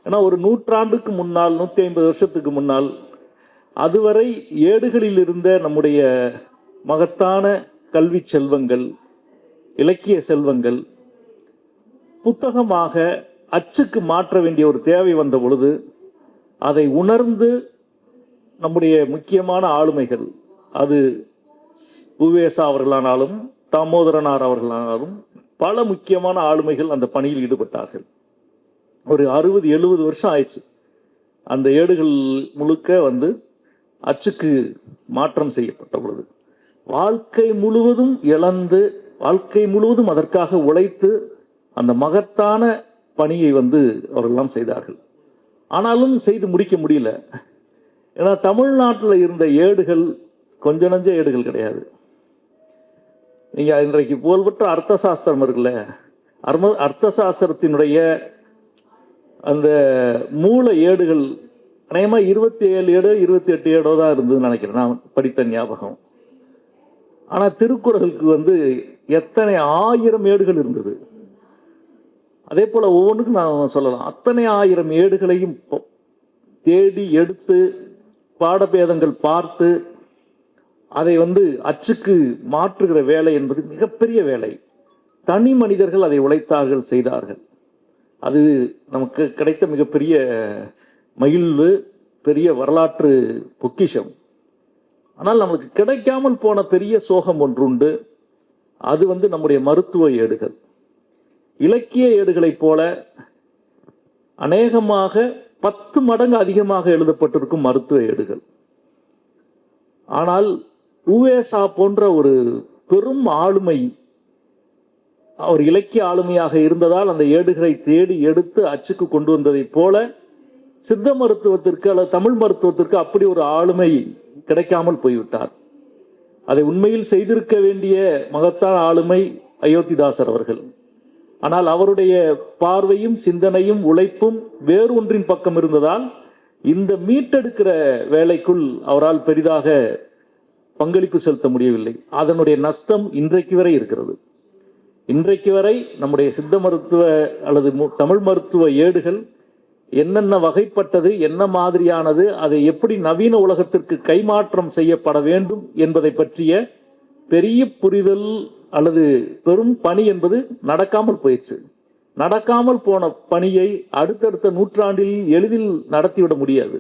ஏன்னா ஒரு 100 ஆண்டுக்கு முன்னால், 150 வருஷத்துக்கு முன்னால் அதுவரை ஏடுகளில் இருந்த நம்முடைய மகத்தான கல்வி செல்வங்கள், இலக்கிய செல்வங்கள் புத்தகமாக அச்சுக்கு மாற்ற வேண்டிய ஒரு தேவை வந்த பொழுது அதை உணர்ந்து நம்முடைய முக்கியமான ஆளுமைகள், அது உவேசா அவர்களானாலும் தாமோதரனார் அவர்களானாலும் பல முக்கியமான ஆளுமைகள் அந்த பணியில் ஈடுபட்டார்கள். ஒரு 60-70 வருஷம் ஆயிடுச்சு அந்த ஏடுகள் முழுக்க அச்சுக்கு மாற்றம் செய்யப்பட்ட பொழுது. வாழ்க்கை முழுவதும் இழந்து, வாழ்க்கை முழுவதும் அதற்காக உழைத்து அந்த மகத்தான பணியை அவர்களெல்லாம் செய்தார்கள். ஆனாலும் செய்து முடிக்க முடியல. ஏன்னா தமிழ்நாட்டில் இருந்த ஏடுகள் கொஞ்ச நஞ்ச ஏடுகள் கிடையாது. நீங்க இன்றைக்கு புகழ்பெற்ற அர்த்த சாஸ்திரம் இருக்குல்ல, அர்த்த சாஸ்திரத்தினுடைய அந்த மூல ஏடுகள் அநேகமா 27 ஏடோ 28 ஏடோ தான் இருந்ததுன்னு நினைக்கிறேன், நான் படித்த ஞாபகம். ஆனா திருக்குறளுக்கு எத்தனை 1000 ஏடுகள் இருந்தது. அதே போல ஒவ்வொன்றுக்கும் நான் சொல்லலாம். அத்தனை 1000 ஏடுகளையும் தேடி எடுத்து பாடபேதங்கள் பார்த்து அதை அச்சுக்கு மாற்றுகிற வேலை என்பது மிகப்பெரிய வேலை. தனி மனிதர்கள் அதை உழைத்தார்கள், செய்தார்கள். அது நமக்கு கிடைத்த மிகப்பெரிய மகிழ்வு, பெரிய வரலாற்று பொக்கிஷம். ஆனால் நமக்கு கிடைக்காமல் போன பெரிய சோகம் ஒன்றுண்டு. அது நம்முடைய மருத்துவ ஏடுகள். இலக்கிய ஏடுகளைப் போல அநேகமாக 10 மடங்கு அதிகமாக எழுதப்பட்டிருக்கும் மருத்துவ ஏடுகள். ஆனால் உவேசா போன்ற ஒரு பெரும் ஆளுமை, அவர் இலக்கிய ஆளுமையாக இருந்ததால் அந்த ஏடுகளை தேடி எடுத்து அச்சுக்கு கொண்டு வந்ததைப் போல சித்த மருத்துவத்திற்கு அல்லது தமிழ் மருத்துவத்திற்கு அப்படி ஒரு ஆளுமை கிடைக்காமல் போய்விட்டார். அதை உண்மையில் செய்திருக்க வேண்டிய மகத்தான ஆளுமை அயோத்திதாசர் அவர்கள். ஆனால் அவருடைய பார்வையும் சிந்தனையும் உழைப்பும் வேறு ஒன்றின் பக்கம் இருந்ததால் இந்த மீட்டெடுக்கிற வேலைக்குள் அவரால் பெரிதாக பங்களிப்பு செலுத்த முடியவில்லை. அதனுடைய நஷ்டம் இன்றைக்கு வரை இருக்கிறது. இன்றைக்கு வரை நம்முடைய சித்த மருத்துவ அல்லது தமிழ் மருத்துவ ஏடுகள் என்னென்ன வகைப்பட்டது, என்ன மாதிரியானது, அதை எப்படி நவீன உலகத்திற்கு கைமாற்றம் செய்யப்பட வேண்டும் என்பதை பற்றிய பெரிய புரிதல் அல்லது பெரும் பணி என்பது நடக்காமல் போயிடுச்சு. நடக்காமல் போன பணியை அடுத்தடுத்த நூற்றாண்டில் எளிதில் நடத்திவிட முடியாது.